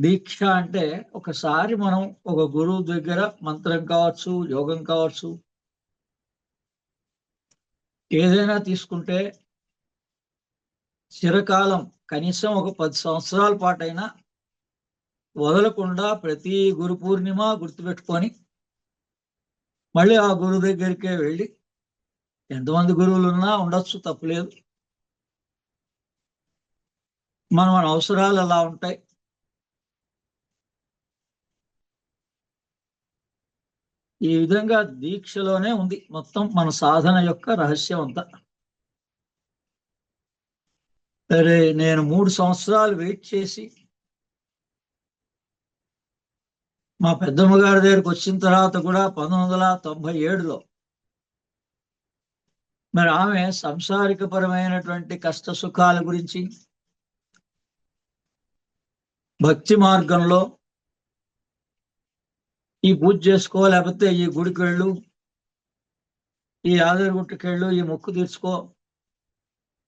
దీక్ష అంటే ఒకసారి మనం ఒక గురువు దగ్గర మంత్రం కావచ్చు, యోగం కావచ్చు, ఏదైనా తీసుకుంటే చిరకాలం కనీసం ఒక 10 సంవత్సరాల పాటైనా వదలకుండా ప్రతి గురు పూర్ణిమ గుర్తుపెట్టుకొని మళ్ళీ ఆ గురువు దగ్గరికే వెళ్ళి, ఎంతమంది గురువులు ఉన్నా ఉండొచ్చు, తప్పులేదు. మన అవసరాలు అలా ఉంటాయి. ఈ విధంగా దీక్షలోనే ఉంది మొత్తం మన సాధన యొక్క రహస్యం అంతా. సరే, నేను 3 సంవత్సరాలు వెయిట్ చేసి మా పెద్దమ్మ గారి దగ్గరికి వచ్చిన తర్వాత కూడా 1997లో మరి ఆమె సంసారిక పరమైనటువంటి కష్ట సుఖాల గురించి, భక్తి మార్గంలో ఈ పూజ చేసుకో, లేకపోతే ఈ గుడికి వెళ్ళు, ఈ ఆదరగుట్టుకెళ్ళు, ఈ మొక్కు తీర్చుకో,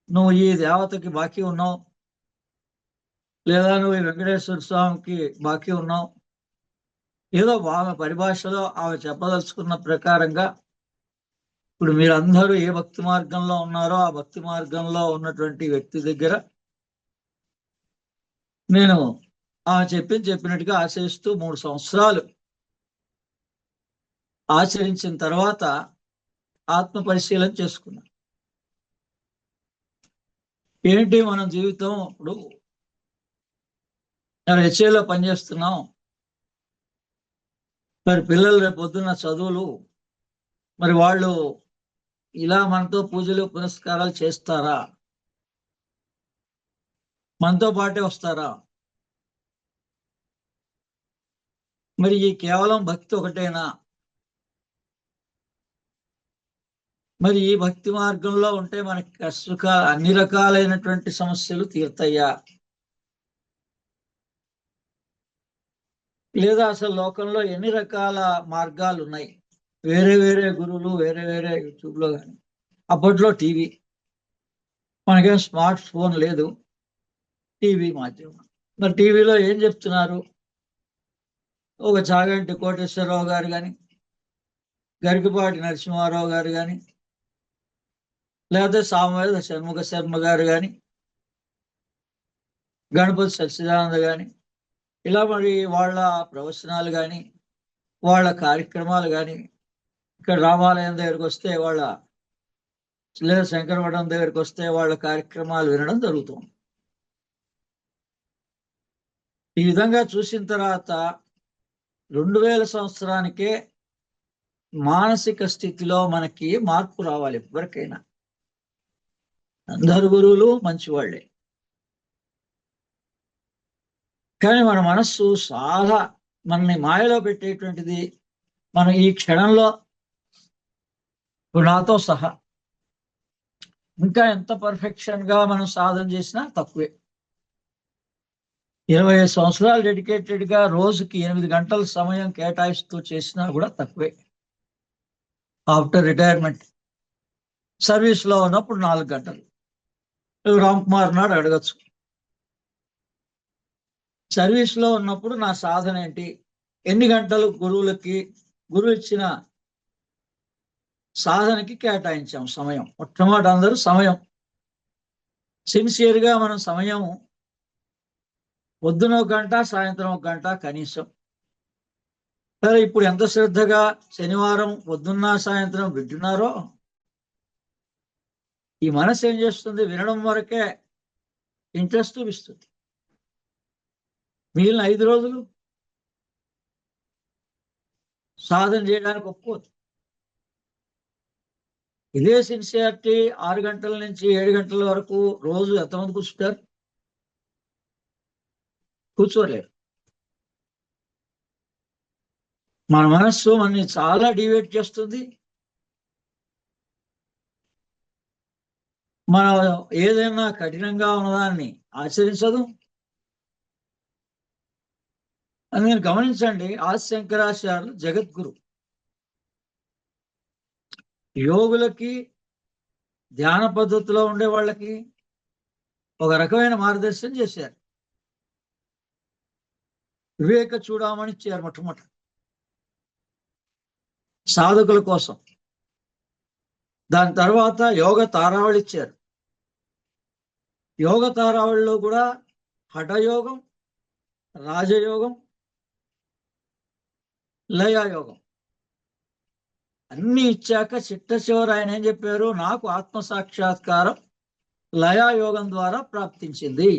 నువ్వు ఈ దేవతకి బాకీ ఉన్నావు, లేదా నువ్వు ఈ వెంకటేశ్వర స్వామికి బాకీ ఉన్నావు, ఏదో ఆమె పరిభాషలో ఆమె చెప్పదలుచుకున్న ప్రకారంగా ఇప్పుడు మీరందరూ ఏ భక్తి మార్గంలో ఉన్నారో ఆ భక్తి మార్గంలో ఉన్నటువంటి వ్యక్తి దగ్గర నేను ఆమె చెప్పినట్టుగా ఆచరిస్తూ 3 సంవత్సరాలు ఆచరించిన తర్వాత ఆత్మ పరిశీలన చేసుకున్నాను. ఏంటి మనం జీవితం, ఇప్పుడు హెచ్ఏలో పనిచేస్తున్నాం, మరి పిల్లలు రేపు పొద్దున్న చదువులు, మరి వాళ్ళు ఇలా మనతో పూజలు పునస్కారాలు చేస్తారా? మనతో పాటే వస్తారా? మరి ఈ కేవలం భక్తి ఒకటేనా? మరి ఈ భక్తి మార్గంలో ఉంటే మనకి అన్ని రకాలైనటువంటి సమస్యలు తీరుతాయా? లేదా అసలు లోకంలో ఎన్ని రకాల మార్గాలు ఉన్నాయి? వేరే వేరే గురువులు, వేరే వేరే యూట్యూబ్లో కానీ, అప్పట్లో టీవీ, మనకేం స్మార్ట్ ఫోన్ లేదు, టీవీ మాధ్యమం. మరి టీవీలో ఏం చెప్తున్నారు? ఒక చాగంటి కోటేశ్వరరావు గారు కానీ, గరికపాటి నరసింహారావు గారు కానీ, లేకపోతే సామవేద షణ్ముఖ శర్మ గారు కానీ, గణపతి సచ్చిదానంద కానీ, ఇలా మరి వాళ్ళ ప్రవచనాలు కానీ, వాళ్ళ కార్యక్రమాలు కానీ, ఇక్కడ రామాలయం దగ్గరికి వస్తే వాళ్ళ, లేదా శంకరమఠం దగ్గరికి వస్తే వాళ్ళ కార్యక్రమాలు వినడం జరుగుతుంది. ఈ విధంగా చూసిన తర్వాత 2000 సంవత్సరానికే మానసిక స్థితిలో మనకి మార్పు రావాలి. ఎవరికైనా అందరు గురువులు మంచివాళ్లే, కానీ మన మనస్సు చాలా మనని మాయలో పెట్టేటువంటిది. మనం ఈ క్షణంలో నాతో సహా ఇంకా ఎంత పర్ఫెక్షన్ గా మనం సాధన చేసినా తక్కువే. 25 సంవత్సరాలు డెడికేటెడ్ గా రోజుకి 8 గంటల సమయం కేటాయిస్తూ చేసినా కూడా తక్కువే. ఆఫ్టర్ రిటైర్మెంట్, సర్వీస్ లో ఉన్నప్పుడు 4 గంటలు. రామ్ కుమార్ నాడు అడగచ్చు, సర్వీస్ లో ఉన్నప్పుడు నా సాధన ఏంటి, ఎన్ని గంటలు గురువు ఇచ్చిన సాధనకి కేటాయించాం సమయం? మొట్టమొదటి అందరూ సమయం సిన్సియర్గా మనం సమయం పొద్దున 1 గంట, సాయంత్రం 1 గంట కనీసం. సరే, ఇప్పుడు ఎంత శ్రద్ధగా శనివారం పొద్దున్న సాయంత్రం వింటున్నారో, ఈ మనసు ఏం చేస్తుంది? వినడం వరకే ఇంట్రెస్ట్ చూపిస్తుంది. మిగిలిన 5 రోజులు సాధన చేయడానికి ఒప్పుకోదు. ఇదే సిన్సియారిటీ 6 గంటల నుంచి 7 గంటల వరకు రోజు ఎంతమంది కూర్చుంటారు? కూర్చోలేరు. మన మనస్సు మనని చాలా డివేట్ చేస్తుంది. మనం ఏదైనా కఠినంగా ఉన్నదాన్ని ఆచరించదు. అని నేను గమనించండి, ఆదిశంకరాచార్యులు జగద్గురు. యోగులకి, ధ్యాన పద్ధతిలో ఉండే వాళ్ళకి ఒక రకమైన మార్గదర్శనం చేశారు. వివేక చూడమని ఇచ్చారు మొట్టమొదట సాధకుల కోసం. దాని తర్వాత యోగ తారావళి ఇచ్చారు. యోగ తారావళిలో కూడా హఠయోగం, రాజయోగం, లయయోగం అన్ని ఇచ్చాక చిట్ట చివరి ఆయన ఏం చెప్పారు? నాకు ఆత్మ సాక్షాత్కారం లయయోగం ద్వారా ప్రాప్తించింది.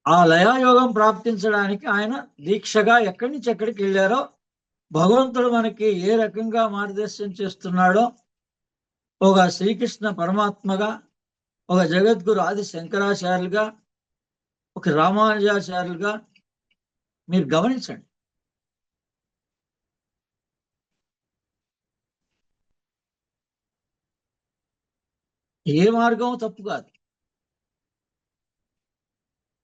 ఆ లయయోగం ప్రాప్తించడానికి ఆయన దీక్షగా ఎక్కడి నుంచి ఎక్కడికి వెళ్ళారో, భగవంతుడు మనకి ఏ రకంగా మార్గదర్శనం చేస్తున్నాడో, ఒక శ్రీకృష్ణ పరమాత్మగా, ఒక జగద్గురు ఆది శంకరాచార్యులుగా, ఒక రామానుజాచార్యులుగా మీరు గమనించండి. ఏ మార్గం తప్పు కాదు.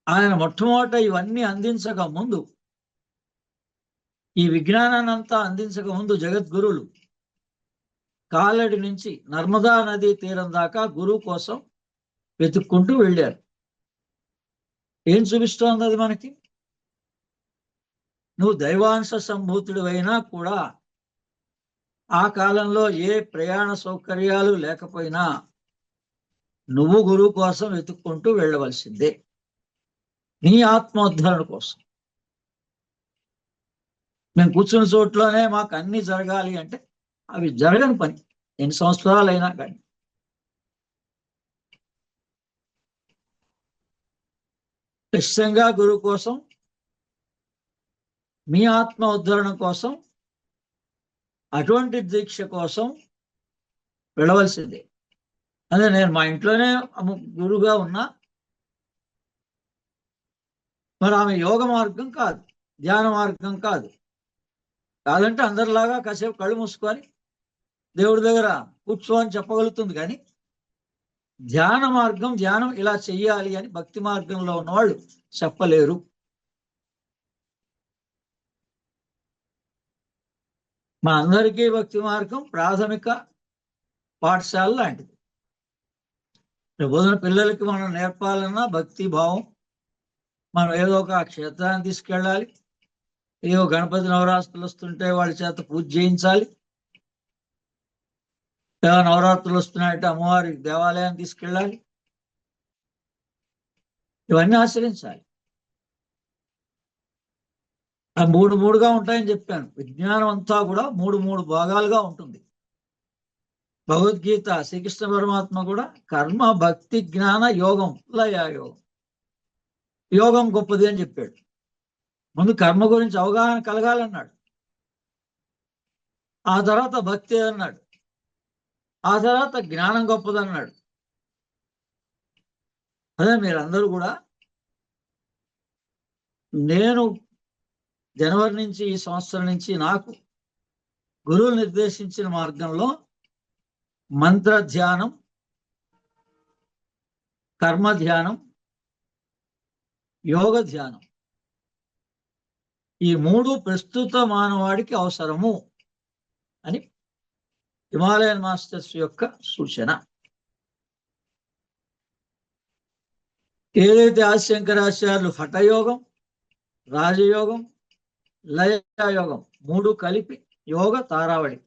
ఆయన మొట్టమొదట ఇవన్నీ అందించక ముందు, ఈ విజ్ఞానాన్ని అంతా అందించక ముందు జగద్గురువులు కాలడి నుంచి నర్మదా నదీ తీరం దాకా గురువు కోసం వెతుక్కుంటూ వెళ్ళారు. ఏం చూపిస్తోంది అది మనకి? నువ్వు దైవాంశ సంభూతుడు అయినా కూడా ఆ కాలంలో ఏ ప్రయాణ సౌకర్యాలు లేకపోయినా నువ్వు గురువు కోసం వెతుక్కుంటూ వెళ్ళవలసిందే, నీ ఆత్మోద్ధరణ కోసం. మేము కూర్చున్న చోట్లోనే మాకు అన్ని జరగాలి అంటే అవి జరగని పని, ఎన్ని సంవత్సరాలైనా కానీ. ఖచ్చితంగా గురువు కోసం, మీ ఆత్మ ఉద్ధరణ కోసం, అటువంటి దీక్ష కోసం వెళ్ళవలసిందే. అదే నేను మా ఇంట్లోనే గురువుగా ఉన్నా, మరి ఆమె యోగ మార్గం కాదు, ధ్యాన మార్గం కాదు. కాదంటే అందరిలాగా కాసేపు కళ్ళు మూసుకొని దేవుడి దగ్గర కూర్చోని చెప్పగలుగుతుంది, కానీ ధ్యాన మార్గం, ధ్యానం ఇలా చెయ్యాలి అని భక్తి మార్గంలో ఉన్నవాళ్ళు చెప్పలేరు. మా అందరికీ భక్తి మార్గం ప్రాథమిక పాఠశాల లాంటిది. రేపొద్దున పిల్లలకి మనం నేర్పాలన్నా భక్తి భావం, మనం ఏదో ఒక క్షేత్రాన్ని తీసుకెళ్ళాలి, ఏదో గణపతి నవరాత్రులు వస్తుంటే వాళ్ళ చేత పూజ చేయించాలి, ఏదో నవరాత్రులు వస్తున్నాయంటే అమ్మవారి దేవాలయాన్ని తీసుకెళ్ళాలి, ఇవన్నీ ఆచరించాలి. ఆ మూడుగా ఉంటాయని చెప్పాను. విజ్ఞానం అంతా కూడా మూడు భాగాలుగా ఉంటుంది. భగవద్గీత శ్రీకృష్ణ పరమాత్మ కూడా కర్మ, భక్తి, జ్ఞాన, యోగం, లయయోగం. యోగం గొప్పది అని చెప్పాడు. ముందు కర్మ గురించి అవగాహన కలగాలన్నాడు, ఆ తర్వాత భక్తి అన్నాడు, ఆ తర్వాత జ్ఞానం గొప్పదన్నాడు. అదే మీరందరూ కూడా నేను జనవరి నుంచి, ఈ సంవత్సరం నుంచి నాకు గురువులు నిర్దేశించిన మార్గంలో మంత్ర ధ్యానం, కర్మ ధ్యానం, యోగ ధ్యానం, ఈ మూడు ప్రస్తుత మానవాడికి అవసరము అని హిమాలయన్ మాస్టర్స్ యొక్క సూచన. ఏదైతే ఆదిశంకరాచార్యులు హఠయోగం, రాజయోగం, లయయోగం మూడు కలిపి యోగ తారావళి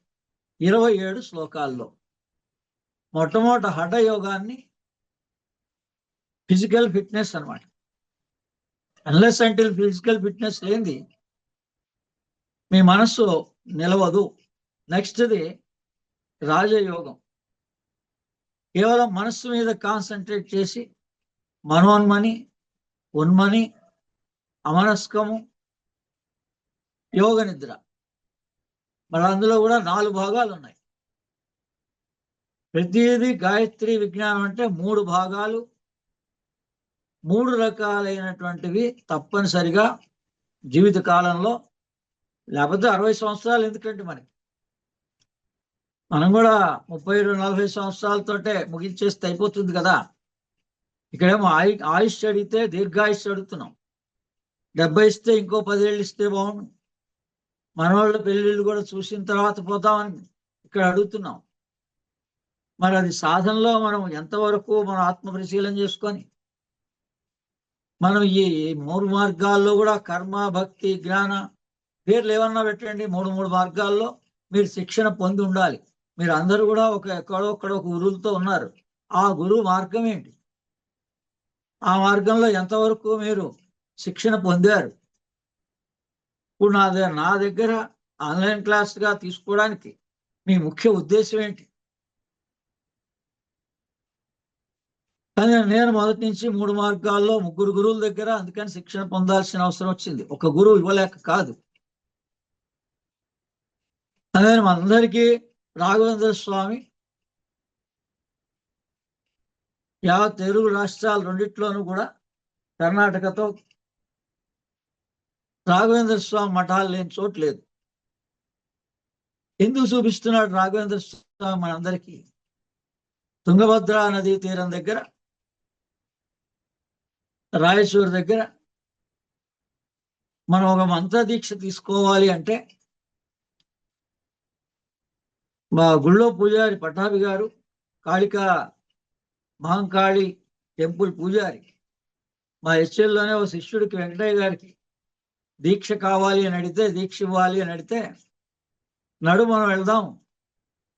27 శ్లోకాల్లో మొట్టమొదట హఠయోగాన్ని ఫిజికల్ ఫిట్నెస్ అన్నమాట. అన్లెస్ అంటిల్ ఫిజికల్ ఫిట్నెస్ లేనిది మీ మనస్సు నిలవదు. నెక్స్ట్ది రాజయోగం, కేవలం మనస్సు మీద కాన్సన్ట్రేట్ చేసి మనోన్మని, ఉన్మని, అమనస్కము, యోగ నిద్ర. మరి అందులో కూడా 4 భాగాలు ఉన్నాయి. ప్రతిదీ గాయత్రి విజ్ఞానం అంటే 3 భాగాలు, 3 రకాలైనటువంటివి తప్పనిసరిగా జీవిత కాలంలో, లేకపోతే 60 సంవత్సరాలు ఎందుకంటే మనం కూడా 30-40 సంవత్సరాలతోటే ముగించేస్తే అయిపోతుంది కదా. ఇక్కడేమో ఆయుష్ అడిగితే దీర్ఘాయుష్ అడుగుతున్నాం, 70 ఇస్తే ఇంకో 10 ఏళ్ళు ఇస్తే బాగుండు, మనవాళ్ళ పెళ్ళిళ్ళు కూడా చూసిన తర్వాత పోతామని ఇక్కడ అడుగుతున్నాం. మరి అది సాధనలో మనం ఎంతవరకు మనం ఆత్మ పరిశీలన చేసుకొని మనం ఈ 3 మార్గాల్లో కూడా కర్మ, భక్తి, జ్ఞాన పేర్లు ఏమన్నా పెట్టండి. 3 మార్గాల్లో మీరు శిక్షణ పొంది ఉండాలి. మీరు అందరూ కూడా ఎక్కడో ఒక గురువులతో ఉన్నారు. ఆ గురువు మార్గం ఏంటి? ఆ మార్గంలో ఎంతవరకు మీరు శిక్షణ పొందారు? ఇప్పుడు నా దగ్గర ఆన్లైన్ క్లాస్గా తీసుకోవడానికి మీ ముఖ్య ఉద్దేశం ఏంటి? కానీ నేను మొదటి నుంచి 3 మార్గాల్లో 3 గురువుల దగ్గర అందుకని శిక్షణ పొందాల్సిన అవసరం వచ్చింది. ఒక గురువు ఇవ్వలేక కాదు. అదే మనందరికీ రాఘవేంద్ర స్వామి యావత్ తెలుగు రాష్ట్రాలు రెండిట్లోనూ కూడా కర్ణాటకతో రాఘవేంద్ర స్వామి మఠాలు లేని చోటు లేదు. ఎందుకు చూపిస్తున్నాడు రాఘవేంద్ర స్వామి మనందరికీ? తుంగభద్రా నదీ తీరం దగ్గర, రాయచూరు దగ్గర మనం ఒక మంత్ర దీక్ష తీసుకోవాలి అంటే మా గుళ్ళో పూజారి పటాభి గారు, కాళికా మహంకాళి టెంపుల్ పూజారి, మా హెచ్ఎల్లోనే ఒక శిష్యుడికి వెంకటయ్య గారికి దీక్ష కావాలి అని అడిగితే, దీక్ష ఇవ్వాలి అని అడిగితే, నడు మనం వెళ్దాం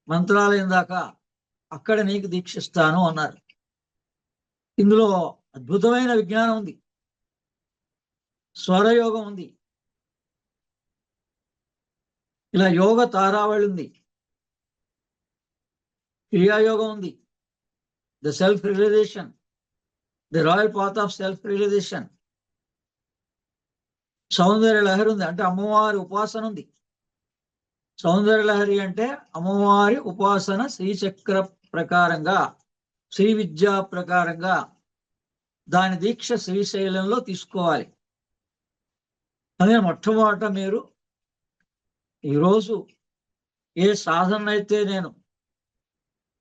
మంత్రాలయం దాకా, అక్కడ నీకు దీక్షిస్తాను అన్నారు. ఇందులో అద్భుతమైన విజ్ఞానం ఉంది, స్వరయోగం ఉంది, ఇలా యోగ తారావళి ఉంది, క్రియాయోగం ఉంది, the self realization, the royal path of self realization, Saundarya Lahari ఉంది, అంటే అమ్మవారి ఉపాసన ఉంది. సౌందర్య లహరి అంటే అమ్మవారి ఉపాసన శ్రీచక్ర ప్రకారంగా, శ్రీ విద్యా ప్రకారంగా దాని దీక్ష శ్రీశైలంలో తీసుకోవాలి. అదే మొట్టమొదట మీరు ఈరోజు ఏ సాధన అయితే నేను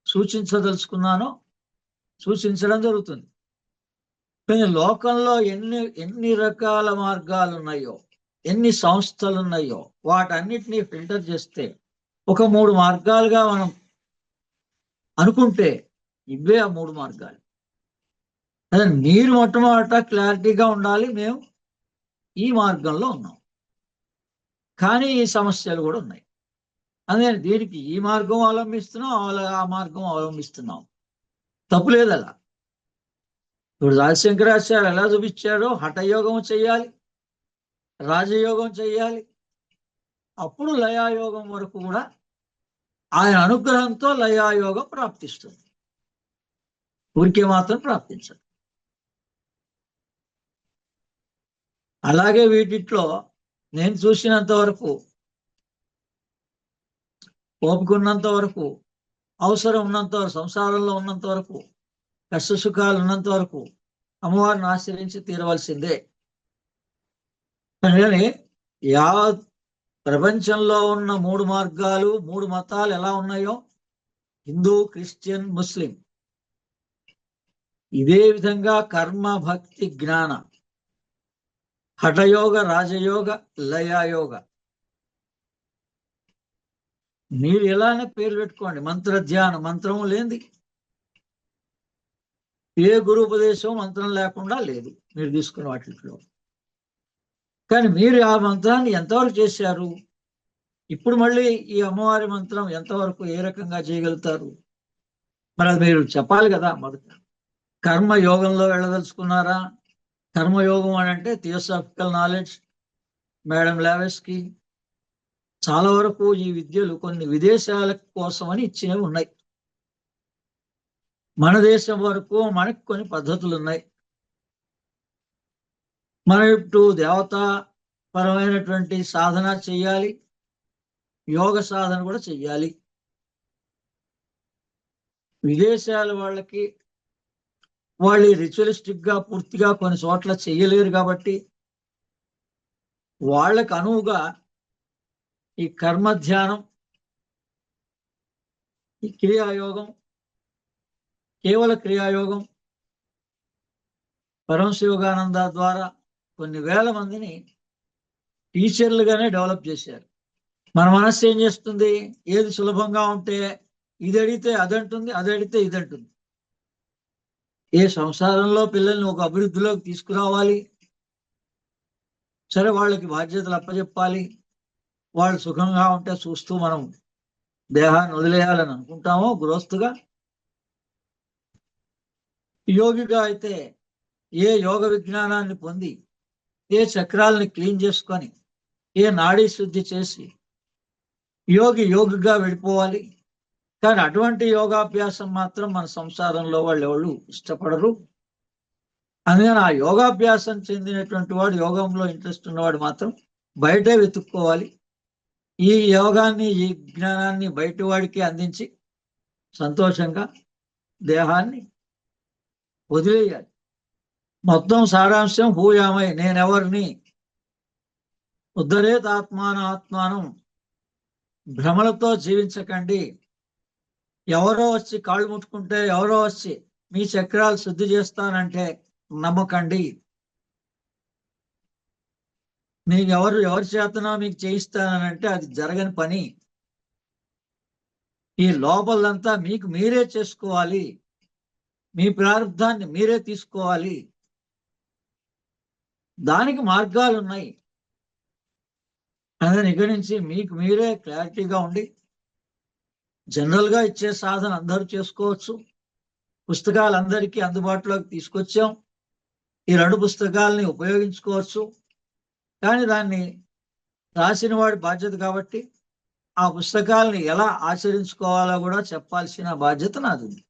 సూచించదలుచుకున్నానో సూచించడం జరుగుతుంది. కానీ లోకంలో ఎన్ని రకాల మార్గాలు ఉన్నాయో, ఎన్ని సంస్థలు ఉన్నాయో, వాటన్నిటినీ ఫిల్టర్ చేస్తే ఒక 3 మార్గాలుగా మనం అనుకుంటే ఇవే ఆ 3 మార్గాలు. అదే మీరు మొట్టమొదట క్లారిటీగా ఉండాలి, మేము ఈ మార్గంలో ఉన్నాం, కానీ ఈ సమస్యలు కూడా ఉన్నాయి. అదే దీనికి ఈ మార్గం అవలంబిస్తున్నాం, ఆ మార్గం అవలంబిస్తున్నాం, తప్పులేదు అలా. ఇప్పుడు రాజశంకరాచార్య ఎలా చూపించాడో హఠయోగం చెయ్యాలి, రాజయోగం చెయ్యాలి, అప్పుడు లయాయోగం వరకు కూడా ఆయన అనుగ్రహంతో లయాయోగం ప్రాప్తిస్తుంది, ఊరికే మాత్రం ప్రాప్తించదు. అలాగే వీటిలో నేను చూసినంత వరకు, ఓపుకున్నంత వరకు, అవసరం ఉన్నంత వరకు, సంసారంలో ఉన్నంత వరకు, కష్ట సుఖాలు ఉన్నంత వరకు అమ్మవారిని ఆశ్రయించి తీరవలసిందే. కానీ యావత్ ప్రపంచంలో ఉన్న 3 మార్గాలు, 3 మతాలు ఎలా ఉన్నాయో, హిందూ, క్రిస్టియన్, ముస్లిం, ఇదే విధంగా కర్మ, భక్తి, జ్ఞాన, హఠయోగ, రాజయోగ, లయాయోగ, మీరు ఎలానే పేరు పెట్టుకోండి. మంత్ర ధ్యానం, మంత్రము లేనిది ఏ గురు ఉపదేశం మంత్రం లేకుండా లేదు మీరు తీసుకున్న వాటిలో. కానీ మీరు ఆ మంత్రాన్ని ఎంతవరకు చేశారు? ఇప్పుడు మళ్ళీ ఈ అమ్మవారి మంత్రం ఎంతవరకు, ఏ రకంగా చేయగలుగుతారు? మరి అది మీరు చెప్పాలి కదా. మొదట కర్మయోగంలో వెళ్ళదలుచుకున్నారా? కర్మయోగం అని అంటే థియోసాఫికల్ నాలెడ్జ్, మేడం లావెస్కి చాలా వరకు ఈ విద్యలు కొన్ని దేశాల కోసమని ఇచ్చినవి ఉన్నాయి. మన దేశం వరకు మనకు కొన్ని పద్ధతులు ఉన్నాయి. మనం ఇప్పుడు దేవతా పరమైనటువంటి సాధన చెయ్యాలి, యోగ సాధన కూడా చెయ్యాలి. విదేశాల వాళ్ళకి వాళ్ళు రిచువలిస్టిక్ గా పూర్తిగా కొన్ని చోట్ల చెయ్యలేరు కాబట్టి వాళ్ళకు అనువుగా ఈ కర్మ ధ్యానం, ఈ క్రియాయోగం, కేవల క్రియాయోగం, పరమశ యోగానంద ద్వారా కొన్ని వేల మందిని టీచర్లుగానే డెవలప్ చేశారు. మన మనస్సు ఏం చేస్తుంది? ఏది సులభంగా ఉంటే ఇది అడిగితే అదంటుంది, అది అడిగితే ఇది అంటుంది. ఏ సంసారంలో పిల్లల్ని ఒక అభివృద్ధిలోకి తీసుకురావాలి, సరే వాళ్ళకి బాధ్యతలు అప్పచెప్పాలి, వాళ్ళు సుఖంగా ఉంటే చూస్తూ మనం దేహాన్ని వదిలేయాలని అనుకుంటామో గృహస్థుగా, యోగిగా అయితే ఏ యోగ విజ్ఞానాన్ని పొంది ఏ చక్రాలని క్లీన్ చేసుకొని ఏ నాడీ శుద్ధి చేసి యోగిగా వెళ్ళిపోవాలి. కానీ అటువంటి యోగాభ్యాసం మాత్రం మన సంసారంలో వాళ్ళు ఎవరు ఇష్టపడరు. అందుకని ఆ యోగాభ్యాసం చెందినటువంటి వాడు, యోగంలో ఇంట్రెస్ట్ ఉన్నవాడు మాత్రం బయటే వెతుక్కోవాలి. ఈ యోగాన్ని ఈ జ్ఞానాన్ని బయట వాడికి అందించి సంతోషంగా దేహాన్ని వదిలేయాలి. మొత్తం సారాంశం హూయామై, నేనెవరిని, ఉద్ధరేత్ ఆత్మానం, భ్రమలతో జీవించకండి. ఎవరో వచ్చి కాళ్ళు ముట్టుకుంటే, ఎవరో వచ్చి మీ చక్రాలు శుద్ధి చేస్తానంటే నమ్మకండి. మీకు ఎవరి చేతనో మీకు చేయిస్తానంటే అది జరగని పని. ఈ లోపలంతా మీకు మీరే చేసుకోవాలి, మీ ప్రారంధాన్ని మీరే తీసుకోవాలి. దానికి మార్గాలు ఉన్నాయి. అందుకని ఇక్కడి నుంచి మీకు మీరే క్లారిటీగా ఉండి, జనరల్గా ఇచ్చే సాధన అందరూ చేసుకోవచ్చు. పుస్తకాలు అందరికీ అందుబాటులోకి తీసుకొచ్చాం. ఈ 2 పుస్తకాలని ఉపయోగించుకోవచ్చు. కానీ దాన్ని రాసిన వాడి బాధ్యత కాబట్టి ఆ పుస్తకాలని ఎలా ఆచరించుకోవాలో కూడా చెప్పాల్సిన బాధ్యత నాది ఉంది.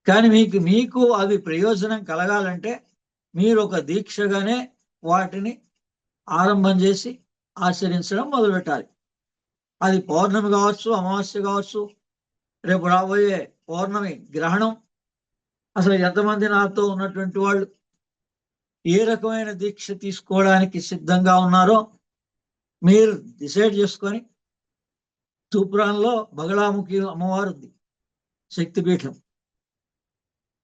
కానీ మీకు అవి ప్రయోజనం కలగాలంటే మీరు ఒక దీక్షగానే వాటిని ఆరంభం చేసి ఆచరించడం మొదలుపెట్టాలి. అది పౌర్ణమి కావచ్చు, అమావాస్య కావచ్చు, రేపు రాబోయే పౌర్ణమి గ్రహణం. అసలు ఎంతమంది నాతో ఉన్నటువంటి వాళ్ళు ఏ రకమైన దీక్ష తీసుకోవడానికి సిద్ధంగా ఉన్నారో మీరు డిసైడ్ చేసుకొని, తూప్రాన్లో బగళాముఖి అమ్మవారు ఉంది, శక్తిపీఠం.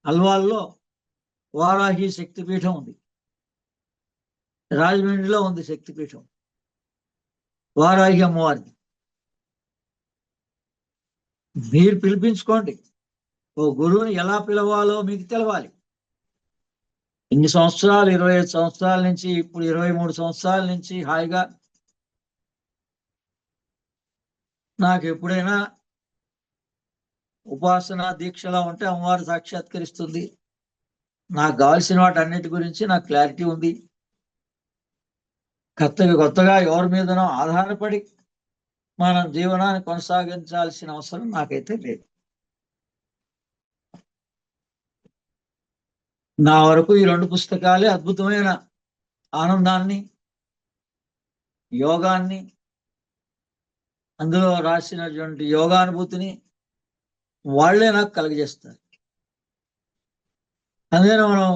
అల్వాల్లో వారాహి శక్తిపీఠం ఉంది. రాజమండ్రిలో ఉంది శక్తిపీఠం వారాహి అమ్మవారిది. మీరు పిలిపించుకోండి. ఓ గురువుని ఎలా పిలవాలో మీకు తెలవాలి. ఇన్ని సంవత్సరాలు, 25 సంవత్సరాల నుంచి, ఇప్పుడు 23 సంవత్సరాల నుంచి హాయిగా నాకు ఎప్పుడైనా ఉపాసన దీక్షలా ఉంటే అమ్మవారు సాక్షాత్కరిస్తుంది. నాకు కావాల్సిన వాటి అన్నిటి గురించి నాకు క్లారిటీ ఉంది. కొత్తగా ఎవరి మీదనో ఆధారపడి మనం జీవనాన్ని కొనసాగించాల్సిన అవసరం నాకైతే లేదు. నా వరకు ఈ 2 పుస్తకాలే అద్భుతమైన ఆనందాన్ని, యోగాన్ని, అందులో రాసినటువంటి యోగానుభూతిని వాళ్లే నాకు కలుగజేస్తారు. అందుకని మనం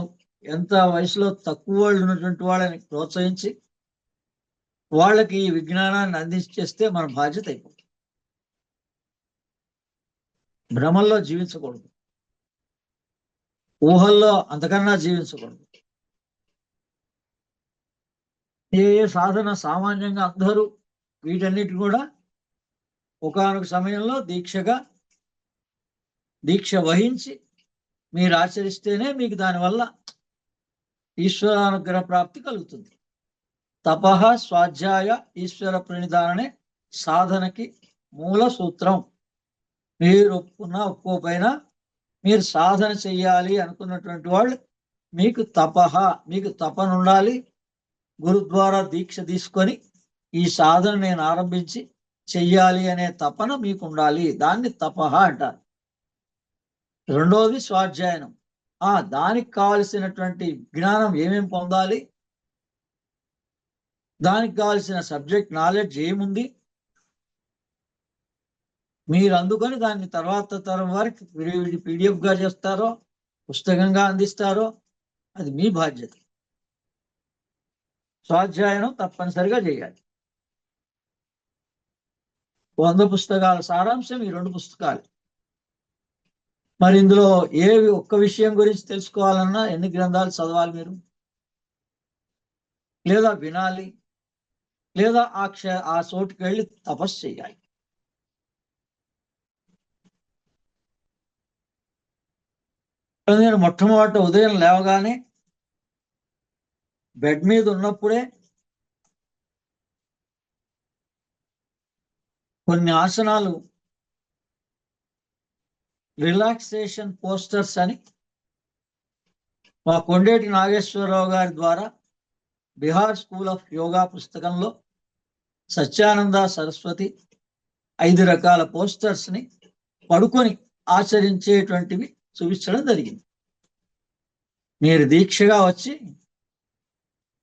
ఎంత వయసులో తక్కువ వాళ్ళు ఉన్నటువంటి వాళ్ళని ప్రోత్సహించి వాళ్ళకి ఈ విజ్ఞానాన్ని అందించేస్తే మన బాధ్యత అయిపోతుంది. భ్రమల్లో జీవించకూడదు, ఊహల్లో అంతకన్నా జీవించకూడదు. ఏ సాధన సామాన్యంగా అందరూ వీటన్నిటి కూడా ఒకానొక సమయంలో దీక్ష వహించి మీరు ఆచరిస్తేనే మీకు దానివల్ల ఈశ్వరానుగ్రహ ప్రాప్తి కలుగుతుంది. తపః స్వాధ్యాయ ఈశ్వర ప్రణిధాననే సాధనకి మూల సూత్రం. మీరు ఒప్పుకోకపోయినా మీరు సాధన చెయ్యాలి అనుకున్నటువంటి వాళ్ళు మీకు తపన ఉండాలి. గురు ద్వారా దీక్ష తీసుకొని ఈ సాధన నేను ఆరంభించి చెయ్యాలి అనే తపన మీకు ఉండాలి. దాన్ని తపః అంటారు. రెండోది స్వాధ్యాయనం. దానికి కావలసినటువంటి జ్ఞానం ఏమేమి పొందాలి, దానికి కావలసిన సబ్జెక్ట్ నాలెడ్జ్ ఏముంది, మీరు అందుకొని దాన్ని తర్వాత తరం వారికి పీడిఎఫ్గా చేస్తారో పుస్తకంగా అందిస్తారో అది మీ బాధ్యత. స్వాధ్యాయనం తప్పనిసరిగా చేయాలి. 100 పుస్తకాల సారాంశం ఈ 2 పుస్తకాలు. మరి ఇందులో ఒక్క విషయం గురించి తెలుసుకోవాలన్నా ఎన్ని గ్రంథాలు చదవాలి మీరు, లేదా వినాలి, లేదా ఆ చోటుకి వెళ్ళి తపస్సు చేయాలి. నేను మొట్టమొదట ఉదయం లేవగానే బెడ్ మీద ఉన్నప్పుడే కొన్ని ఆసనాలు రిలాక్సేషన్ పోస్టర్స్ అని మా కొండేటి నాగేశ్వరరావు గారి ద్వారా బిహార్ స్కూల్ ఆఫ్ యోగా పుస్తకంలో సత్యానంద సరస్వతి 5 రకాల పోస్టర్స్ ని పడుకొని ఆచరించేటువంటివి చూపించడం జరిగింది. మీరు దీక్షగా వచ్చి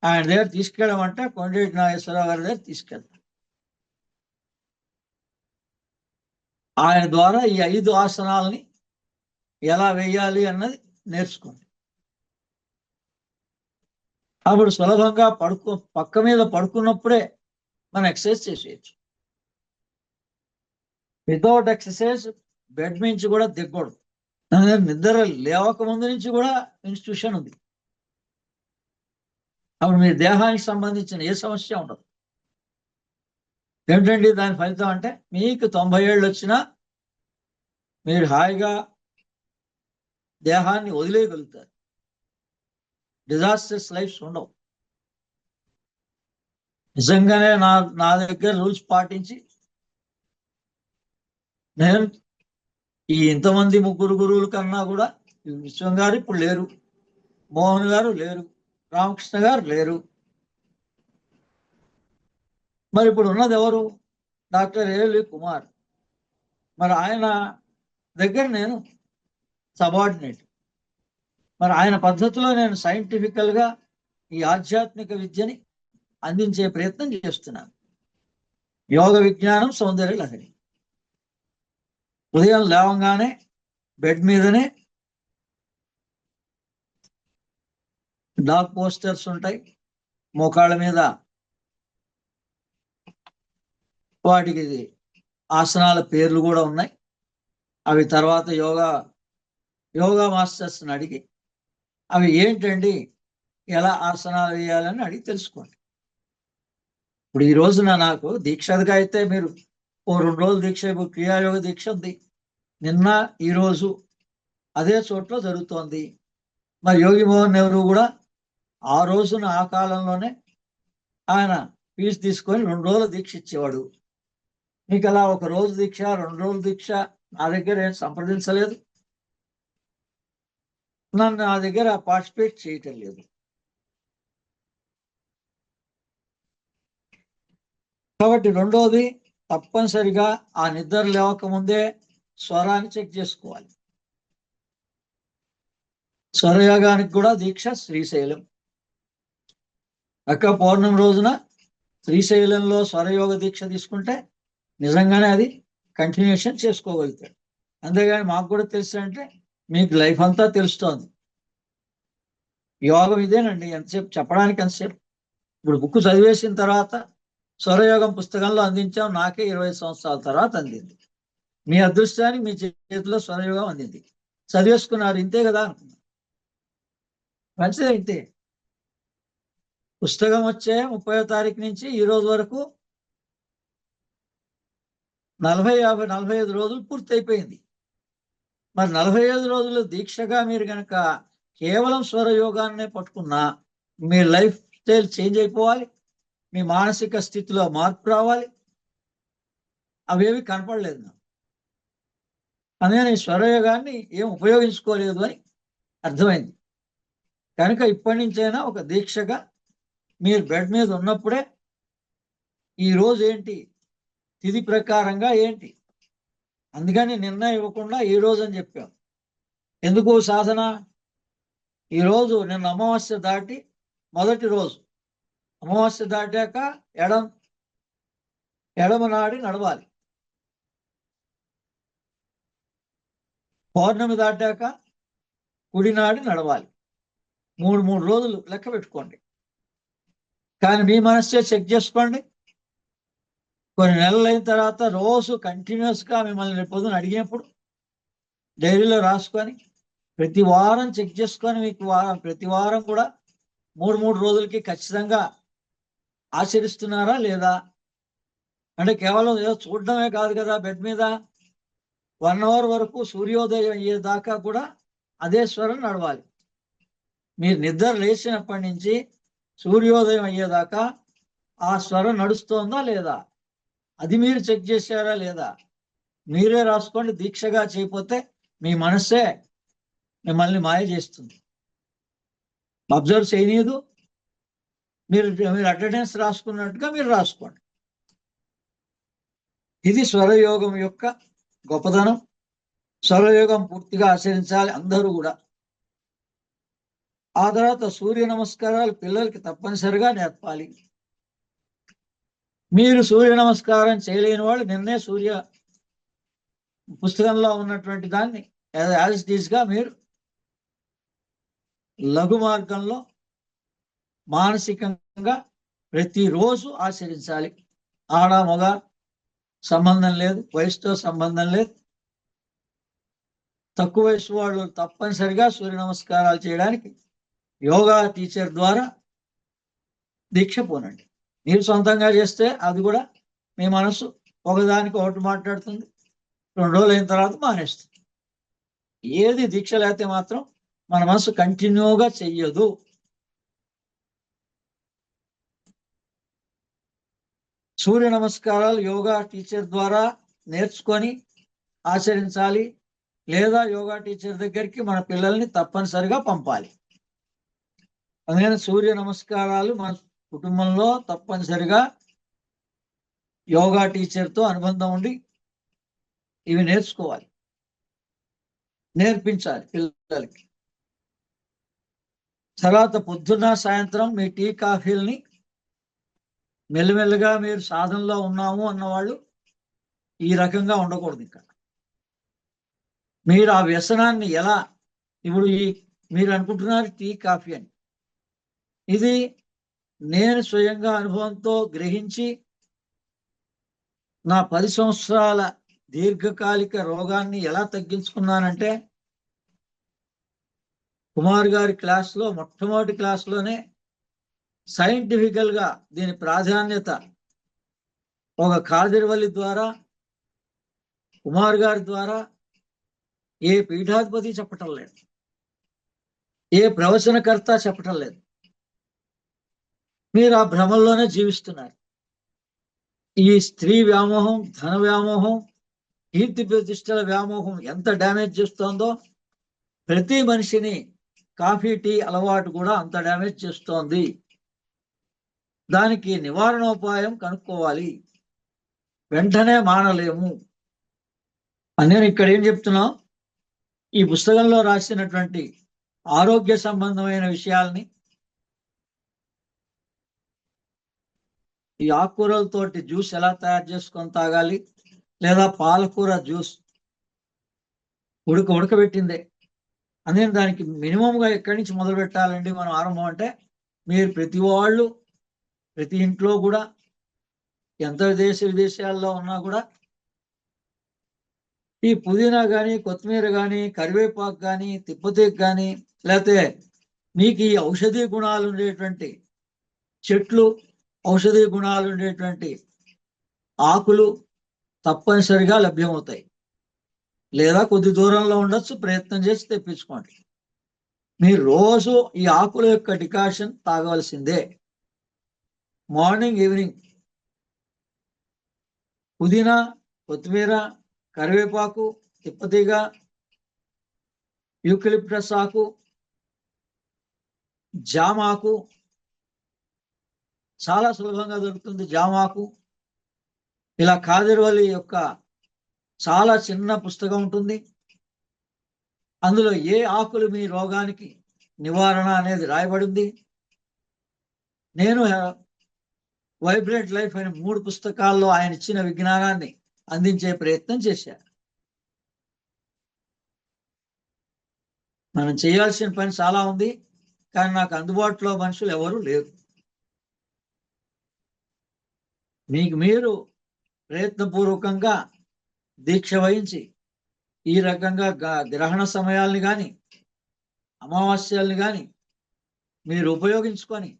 ఆయన దగ్గర తీసుకెళ్ళమంటే కొండేటి నాగేశ్వరరావు గారి దగ్గర తీసుకెళ్తారు. ఆయన ద్వారా ఈ 5 ఆసనాలని ఎలా వేయాలి అన్నది నేర్చుకోండి. అప్పుడు సులభంగా పక్క మీద పడుకున్నప్పుడే మనం ఎక్సర్సైజ్ చేసేయచ్చు. వితౌట్ ఎక్సర్సైజ్ బెడ్ నుంచి కూడా దిగకూడదు. నిద్ర లేవక ముందు నుంచి కూడా ఇన్స్టిట్యూషన్ ఉంది. అప్పుడు మీ దేహానికి సంబంధించిన ఏ సమస్య ఉండదు. ఏమిటండి దాని ఫలితం అంటే, మీకు 90 ఏళ్ళు వచ్చినా మీరు హాయిగా దేహాన్ని వదిలేయగలుగుతారు. డిజాస్టర్స్ లైఫ్స్ ఉండవు. నిజంగానే నా దగ్గర రూల్స్ పాటించి నేను ఈ ఇంతమంది 3 గురువుల కన్నా కూడా విశ్వం గారు ఇప్పుడు లేరు, మోహన్ గారు లేరు, రామకృష్ణ గారు లేరు. మరి ఇప్పుడు ఉన్నది ఎవరు? Doctor ALV Kumar. మరి ఆయన దగ్గర నేను సబార్డినేట్. మరి ఆయన పద్ధతిలో నేను సైంటిఫికల్గా ఈ ఆధ్యాత్మిక విద్యని అందించే ప్రయత్నం చేస్తున్నాను. యోగ విజ్ఞానం సౌందర్య లహరి. ఉదయం లేవంగానే బెడ్ మీదనే డాగ్ పోస్టర్స్ ఉంటాయి. మోకాళ్ళ మీద వాటికి ఆసనాల పేర్లు కూడా ఉన్నాయి. అవి తర్వాత యోగా మాస్టర్స్ని అడిగి అవి ఏంటండి, ఎలా ఆసనాలు వేయాలని అడిగి తెలుసుకోండి. ఇప్పుడు ఈ రోజున నాకు దీక్షగా అయితే మీరు 2 రోజులు దీక్ష, క్రియాయోగ దీక్ష ఉంది. నిన్న ఈరోజు అదే చోట్ల జరుగుతోంది. మరి యోగి మోహన్ నెహ్రూ కూడా ఆ రోజున ఆ కాలంలోనే ఆయన ఫీజు తీసుకొని 2 రోజుల దీక్ష ఇచ్చేవాడు. మీకు అలా 1 రోజు దీక్ష, 2 రోజుల దీక్ష నా దగ్గర ఏం సంప్రదించలేదు, నన్ను నా దగ్గర పార్టిసిపేట్ చేయటం లేదు. కాబట్టి రెండోది, తప్పనిసరిగా ఆ నిద్ర లేవక ముందే స్వరాన్ని చెక్ చేసుకోవాలి. స్వరయోగానికి కూడా దీక్ష శ్రీశైలం. పౌర్ణమి రోజున శ్రీశైలంలో స్వరయోగ దీక్ష తీసుకుంటే నిజంగానే అది కంటిన్యూషన్ చేసుకోగలుగుతాడు. అంతేగాని మాకు కూడా తెలుసు అంటే మీకు లైఫ్ అంతా తెలుస్తోంది. యోగం ఇదేనండి, ఎంతసేపు చెప్పడానికి ఎంతసేపు. ఇప్పుడు బుక్ చదివేసిన తర్వాత స్వరయోగం పుస్తకంలో అందించాం, నాకే 20 సంవత్సరాల తర్వాత అందింది. మీ అదృష్టానికి మీ చేతిలో స్వరయోగం అందింది. చదివేసుకున్నారు, ఇంతే కదా అనుకున్నా. మంచిదే, ఇంతే. పుస్తకం వచ్చే 30వ తారీఖు నుంచి ఈ రోజు వరకు 45 రోజులు పూర్తయిపోయింది. మరి 45 రోజులు దీక్షగా మీరు కనుక కేవలం స్వరయోగాన్నే పట్టుకున్నా మీ లైఫ్ స్టైల్ చేంజ్ అయిపోవాలి, మీ మానసిక స్థితిలో మార్పు రావాలి. అవేవి కనపడలేదు నాకు. అందుకని స్వరయోగాన్ని ఏం ఉపయోగించుకోలేదు అని అర్థమైంది. కనుక ఇప్పటి నుంచైనా ఒక దీక్షగా మీరు బెడ్ మీద ఉన్నప్పుడే ఈ రోజు ఏంటి, తిథి ప్రకారంగా ఏంటి, అందుకని నిర్ణయం ఇవ్వకుండా ఈ రోజు అని చెప్పాం. ఎందుకు సాధన? ఈరోజు నిన్న అమావాస్య దాటి మొదటి రోజు. అమావాస్య దాటాక ఎడమ నాడి నడవాలి. పౌర్ణమి దాటాక కుడినాడి నడవాలి. 3 రోజులు లెక్క పెట్టుకోండి. కానీ మీ మనస్సే చెక్ చేసుకోండి. కొన్ని నెలలు అయిన తర్వాత రోజు కంటిన్యూస్గా మిమ్మల్ని రేపు పొద్దున అడిగినప్పుడు డైరీలో రాసుకొని ప్రతి వారం చెక్ చేసుకొని మీకు ప్రతి వారం కూడా 3 రోజులకి ఖచ్చితంగా ఆచరిస్తున్నారా లేదా అంటే కేవలం ఏదో చూడడమే కాదు కదా. బెడ్ మీద 1 అవర్ వరకు సూర్యోదయం అయ్యేదాకా కూడా అదే స్వరం నడవాలి. మీరు నిద్ర లేచినప్పటి నుంచి సూర్యోదయం అయ్యేదాకా ఆ స్వరం నడుస్తోందా లేదా, అది మీరు చెక్ చేశారా లేదా, మీరే రాసుకోండి. దీక్షగా చేయకపోతే మీ మనస్సే మిమ్మల్ని మాయ చేస్తుంది, అబ్జర్వ్ చేయనీయదు. మీరు అటెండెన్స్ రాసుకున్నట్టుగా మీరు రాసుకోండి. ఇది స్వరయోగం యొక్క గొప్పదనం. స్వరయోగం పూర్తిగా ఆచరించాలి అందరూ కూడా. ఆ తర్వాత సూర్య నమస్కారాలు పిల్లలకి తప్పనిసరిగా నేర్పాలి. మీరు సూర్య నమస్కారం చేయలేని వాళ్ళు నిన్నే సూర్య పుస్తకంలో ఉన్నటువంటి దాన్ని యాజ్ ఇట్ ఈస్ గా మీరు లఘు మార్గంలో మానసికంగా ప్రతిరోజు ఆచరించాలి. ఆడ మగ సంబంధం లేదు, వయసుతో సంబంధం లేదు. తక్కువ వయసు వాళ్ళు తప్పనిసరిగా సూర్య నమస్కారాలు చేయడానికి యోగా టీచర్ ద్వారా దీక్ష పోనండి. మీరు సొంతంగా చేస్తే అది కూడా మీ మనసు ఒకదానికి ఒకటి మాట్లాడుతుంది, 2 రోజులు అయిన తర్వాత మానేస్తుంది. ఏది దీక్ష లేకపోతే మాత్రం మన మనసు కంటిన్యూగా చెయ్యదు. సూర్య నమస్కారాలు యోగా టీచర్ ద్వారా నేర్చుకొని ఆచరించాలి, లేదా యోగా టీచర్ దగ్గరికి మన పిల్లల్ని తప్పనిసరిగా పంపాలి. అందుకని సూర్య నమస్కారాలు మన కుటుంబంలో తప్పనిసరిగా యోగా టీచర్తో అనుబంధం ఉండి ఇవి నేర్చుకోవాలి, నేర్పించాలి పిల్లలకి. తర్వాత పొద్దున్న సాయంత్రం మీ టీ కాఫీల్ని మెల్లమెల్లగా మీరు సాధనలో ఉన్నాము అన్నవాళ్ళు ఈ రకంగా ఉండకూడదు. ఇంకా మీరు ఆ వ్యసనాన్ని ఎలా, ఇప్పుడు మీరు అనుకుంటున్నారు టీ కాఫీ అని, ఇది నేను స్వయంగా అనుభవంతో గ్రహించి నా 10 సంవత్సరాల దీర్ఘకాలిక రోగాన్ని ఎలా తగ్గించుకున్నానంటే, కుమార్ గారి క్లాస్లో మొట్టమొదటి క్లాస్లోనే సైంటిఫికల్ గా దీని ప్రాధాన్యత ఒక కాదిరివల్లి ద్వారా, కుమార్ గారి ద్వారా ఏ పీఠాధిపతి చెప్పటం లేదు, ఏ ప్రవచనకర్త చెప్పటం లేదు. మీరు ఆ భ్రమంలోనే జీవిస్తున్నారు. ఈ స్త్రీ వ్యామోహం, ధన వ్యామోహం, కీర్తి ప్రతిష్టల వ్యామోహం ఎంత డ్యామేజ్ చేస్తోందో, ప్రతి మనిషిని కాఫీ టీ అలవాటు కూడా అంత డ్యామేజ్ చేస్తోంది. దానికి నివారణోపాయం కనుక్కోవాలి, వెంటనే మానలేము అని నేను ఇక్కడ ఏం చెప్తున్నా, ఈ పుస్తకంలో రాసినటువంటి ఆరోగ్య సంబంధమైన విషయాల్ని, ఈ ఆకుకూరలతోటి జ్యూస్ ఎలా తయారు చేసుకొని తాగాలి, లేదా పాలకూర జ్యూస్ ఉడకబెట్టిందే అనేది, దానికి మినిమంగా ఎక్కడి నుంచి మొదలు పెట్టాలండి మనం ఆరంభం అంటే, మీరు ప్రతి ఇంట్లో కూడా ఎంత విదేశాల్లో ఉన్నా కూడా ఈ పుదీనా కానీ, కొత్తిమీర కానీ, కరివేపాకు కానీ, తిప్పతీగ కానీ, లేకపోతే మీకు ఈ ఔషధీ గుణాలు ఉండేటువంటి చెట్లు, ఔషధీ గుణాలు ఉండేటువంటి ఆకులు తప్పనిసరిగా లభ్యమవుతాయి. లేదా కొద్ది దూరంలో ఉండొచ్చు, ప్రయత్నం చేసి తెప్పించుకోండి. మీరు రోజు ఈ ఆకుల యొక్క డికాషన్ తాగవలసిందే, మార్నింగ్ ఈవినింగ్. పుదీనా, కొత్తిమీర, కరివేపాకు, తిప్పతీగ, యూకలిప్టస్ ఆకు, జామాకు చాలా సులభంగా దొరుకుతుంది. జామాకు, ఇలా కాదిరివల్లి యొక్క చాలా చిన్న పుస్తకం ఉంటుంది, అందులో ఏ ఆకులు మీ రోగానికి నివారణ అనేది రాయబడింది. నేను వైబ్రెంట్ లైఫ్ అనే 3 పుస్తకాల్లో ఆయన ఇచ్చిన విజ్ఞానాన్ని అందించే ప్రయత్నం చేశారు. మనం చేయాల్సిన పని చాలా ఉంది, కానీ నాకు అందుబాటులో మనుషులు ఎవరు లేరు. మీకు మీరు ప్రయత్నపూర్వకంగా దీక్ష వహించి ఈ రకంగా గ్రహణ సమయాల్ని కానీ, అమావాస్యల్ని కానీ మీరు ఉపయోగించుకొని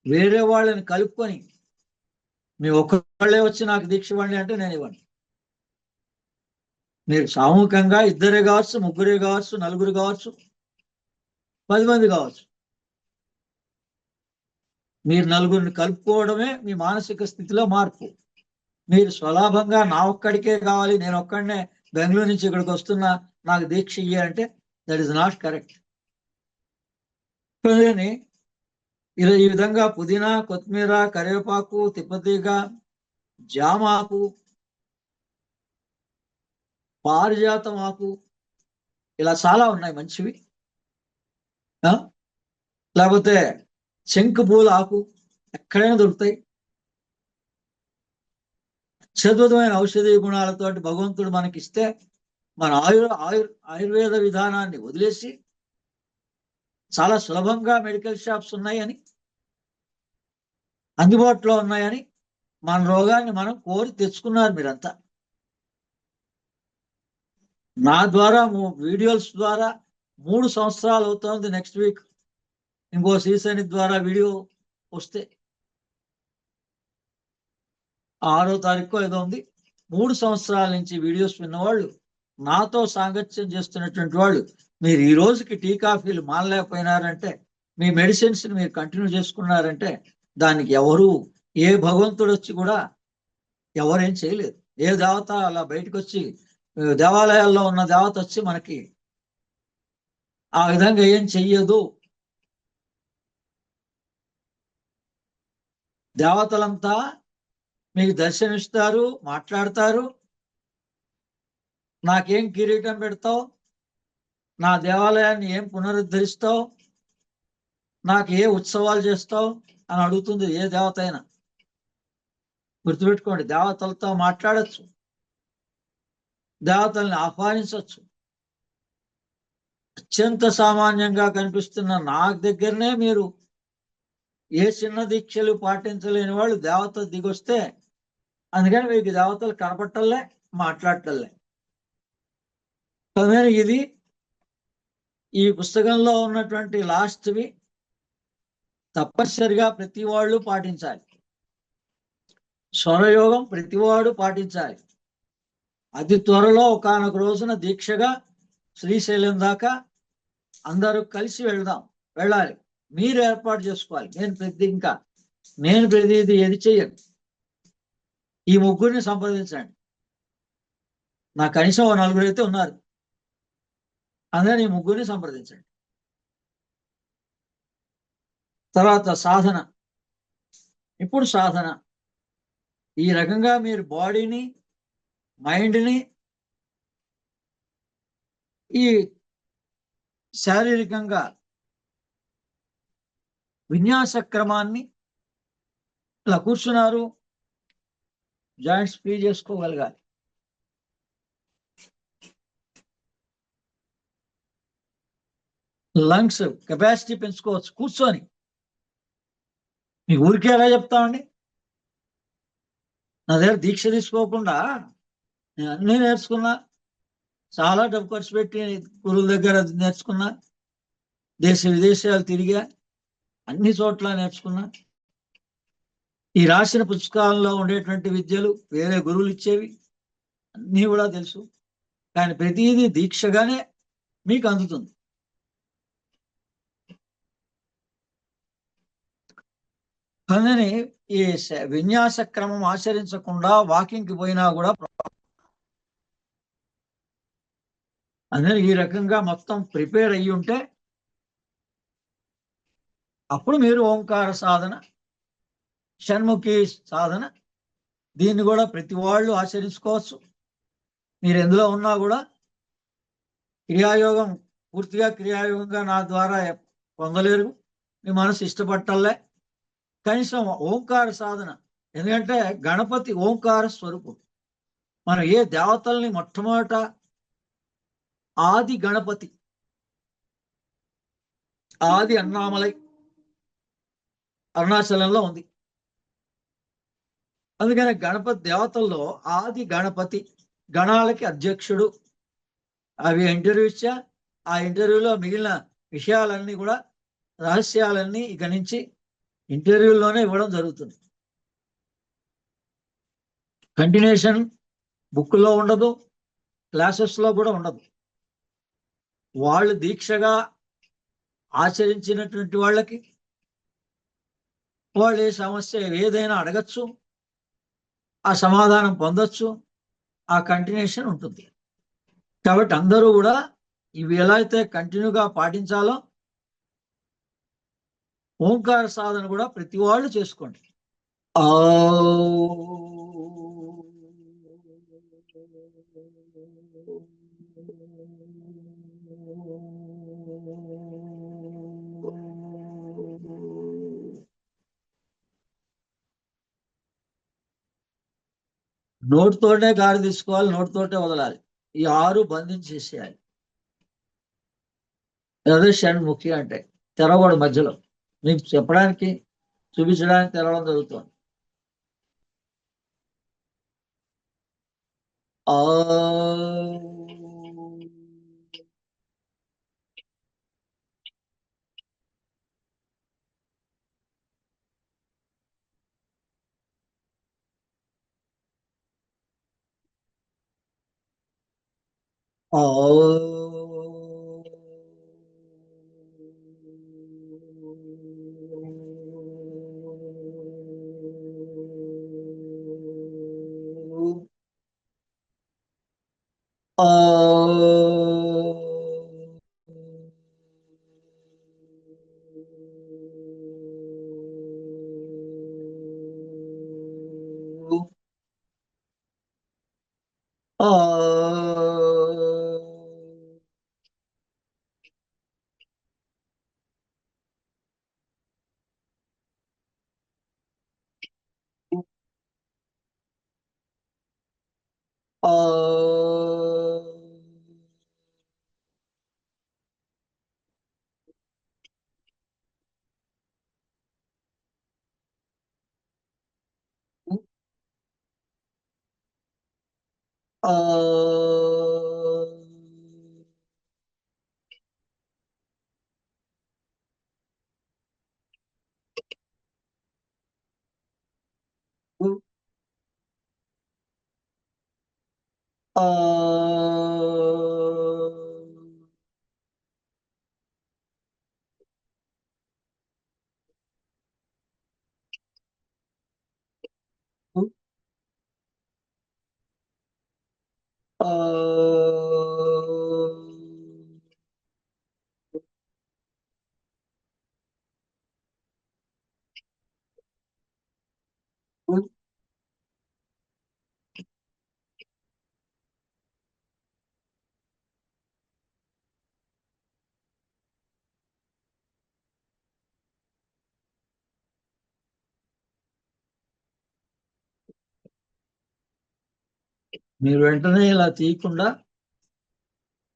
వేరే వాళ్ళని కలుపుకొని, మీ ఒక్కళ్ళే వచ్చి నాకు దీక్ష ఇవ్వండి అంటే నేను ఇవ్వండి. మీరు సామూహికంగా ఇద్దరే కావచ్చు, ముగ్గురే కావచ్చు, నలుగురు కావచ్చు, 10 మంది కావచ్చు. మీరు నలుగురిని కలుపుకోవడమే మీ మానసిక స్థితిలో మార్పు. మీరు స్వలాభంగా నా ఒక్కడికే కావాలి, నేను ఒక్కడనే బెంగళూరు నుంచి ఇక్కడికి వస్తున్నా, నాకు దీక్ష ఇయ్య అంటే దట్ ఈస్ నాట్ కరెక్ట్. ఇలా ఈ విధంగా పుదీనా, కొత్తిమీర, కరివేపాకు, తిప్పతీగ, జామాకు, పారిజాతం ఆకు, ఇలా చాలా ఉన్నాయి మంచివి. లేకపోతే శంకు పూల ఆకు ఎక్కడైనా దొరుకుతాయి. అత్యద్భుతమైన ఔషధీయ గుణాలతోటి భగవంతుడు మనకిస్తే మన ఆయుర్వేద విధానాన్ని వదిలేసి చాలా సులభంగా మెడికల్ షాప్స్ ఉన్నాయని, అందుబాటులో ఉన్నాయని మన రోగాన్ని మనం కోరి తెచ్చుకున్నారు మీరంతా. నా ద్వారా వీడియోస్ ద్వారా 3 సంవత్సరాలు అవుతోంది. నెక్స్ట్ వీక్ ఇంకో శ్రీశని ద్వారా వీడియో వస్తే 6వ తారీఖు ఏదో ఉంది. 3 సంవత్సరాల నుంచి వీడియోస్ విన్నవాళ్ళు, నాతో సాంగత్యం చేస్తున్నటువంటి వాళ్ళు, మీరు ఈ రోజుకి టీ కాఫీలు మానలేకపోయినారంటే, మీ మెడిసిన్స్ ని మీరు కంటిన్యూ చేసుకున్నారంటే దానికి ఎవరు, ఏ భగవంతుడు వచ్చి కూడా ఎవరేం చేయలేదు. ఏ దేవత అలా బయటకు వచ్చి, దేవాలయాల్లో ఉన్న దేవత వచ్చి మనకి ఆ విధంగా ఏం చెయ్యదు. దేవతలంతా మీకు దర్శనమిస్తారు, మాట్లాడతారు. నాకేం కిరీటం పెడతావు, నా దేవాలయాన్ని ఏం పునరుద్ధరిస్తావు, నాకు ఏ ఉత్సవాలు చేస్తావు అని అడుగుతుంది ఏ దేవత అయినా. గుర్తుపెట్టుకోండి, దేవతలతో మాట్లాడచ్చు, దేవతల్ని ఆహ్వానించవచ్చు. అత్యంత సామాన్యంగా కనిపిస్తున్న నా దగ్గరనే మీరు ఏ చిన్న దీక్షలు పాటించలేని వాళ్ళు దేవత దిగొస్తే, అందుకని మీకు దేవతలు కనపట్టలే, మాట్లాడటంలే. ఇది ఈ పుస్తకంలో ఉన్నటువంటి లాస్ట్వి తప్పనిసరిగా ప్రతి వాళ్ళు పాటించాలి. స్వరయోగం ప్రతివాడు పాటించాలి. అతి త్వరలో ఒకానొక రోజున దీక్షగా శ్రీశైలం దాకా అందరూ కలిసి వెళ్ళాలి. మీరు ఏర్పాటు చేసుకోవాలి. నేను ప్రతిదీ ఏది చెయ్యను. ఈ ముగ్గురిని సంప్రదించండి. నా కనీసం 4 అయితే ఉన్నారు. అందరినీ ఈ ముగ్గురిని సంప్రదించండి. తర్వాత సాధన. ఇప్పుడు సాధన ఈ రకంగా మీరు బాడీని, మైండ్ని, ఈ శారీరకంగా విన్యాస క్రమాన్ని ఇలా కూర్చున్నారు, జాయింట్స్ ఫ్రీ చేసుకోగలగాలి. లంగ్స్ కెపాసిటీ పెంచుకోవచ్చు కూర్చొని. మీ ఊరికే ఎలా చెప్తామండి? నా దగ్గర దీక్ష తీసుకోకుండా నేను అన్నీ నేర్చుకున్నా, చాలా డబ్బు ఖర్చు పెట్టి గురువుల దగ్గర నేర్చుకున్నా, దేశ విదేశాలు తిరిగా, అన్ని చోట్ల నేర్చుకున్నా. ఈ రాసిన పుస్తకాలలో ఉండేటువంటి విద్యలు వేరే గురువులు ఇచ్చేవి అన్నీ కూడా తెలుసు. కానీ ప్రతిదీ దీక్షగానే మీకు అందుతుంది. అందుకని ఈ విన్యాస క్రమం ఆచరించకుండా వాకింగ్కి పోయినా కూడా అందరూ ఈ రకంగా మొత్తం ప్రిపేర్ అయ్యి ఉంటే అప్పుడు మీరు ఓంకార సాధన, షణ్ముఖి సాధన, దీన్ని కూడా ప్రతి వాళ్ళు ఆచరించుకోవచ్చు. మీరు ఎందులో ఉన్నా కూడా క్రియాయోగం, పూర్తిగా క్రియాయోగంగా నా ద్వారా పొందలేరు. మీ మనసు ఇష్టపట్టలే. కనీసం ఓంకార సాధన, ఎందుకంటే గణపతి ఓంకార స్వరూపం. మనం ఏ దేవతల్ని మొట్టమొదట ఆది గణపతి, ఆది అన్నామలై అరుణాచలంలో ఉంది. అందుకని గణపతి దేవతల్లో ఆది గణపతి, గణాలకి అధ్యక్షుడు. అవి ఇంటర్వ్యూ ఇచ్చా, ఆ ఇంటర్వ్యూలో మిగిలిన విషయాలన్నీ కూడా, రహస్యాలన్నీ ఇక నుంచి ఇంటర్వ్యూలోనే ఇవ్వడం జరుగుతుంది. కంటిన్యూషన్ బుక్లో ఉండదు, క్లాసెస్లో కూడా ఉండదు. వాళ్ళు దీక్షగా ఆచరించినటువంటి వాళ్ళకి వాళ్ళు ఏ సమస్య ఏదైనా అడగచ్చు, ఆ సమాధానం పొందొచ్చు, ఆ కంటిన్యూషన్ ఉంటుంది. కాబట్టి అందరూ కూడా ఇవి ఎలా అయితే కంటిన్యూగా పాటించాలో ఓంకార సాధన కూడా ప్రతి వాళ్ళు చేసుకోండి. ఆ నోటితోటే గాలి తీసుకోవాలి, నోటితోటే వదలాలి. ఈ 6 బంధించేసేయాలి. అదే షణ్ముఖి అంటే తెరవడు మధ్యలో మీకు చెప్పడానికి చూపించడానికి తెరవడం జరుగుతుంది. ఆ మీరు వెంటనే ఇలా తీయకుండా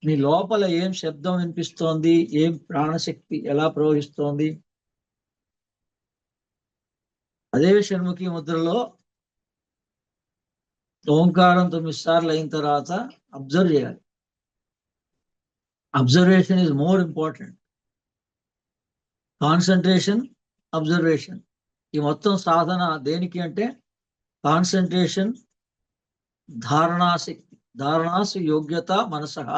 మీ లోపల ఏం శబ్దం వినిపిస్తోంది, ఏం ప్రాణశక్తి ఎలా ప్రవహిస్తోంది, అదే షణ్ముఖి ముద్రలో ఓంకారం 9 సార్లు అయిన తర్వాత అబ్జర్వ్ చేయాలి. Observation is more important. Concentration, observation, ఈ మొత్తం సాధన దేనికి అంటే కాన్సన్ట్రేషన్, ధారణాశక్తి, ధారణాసు యోగ్యత మనసహ,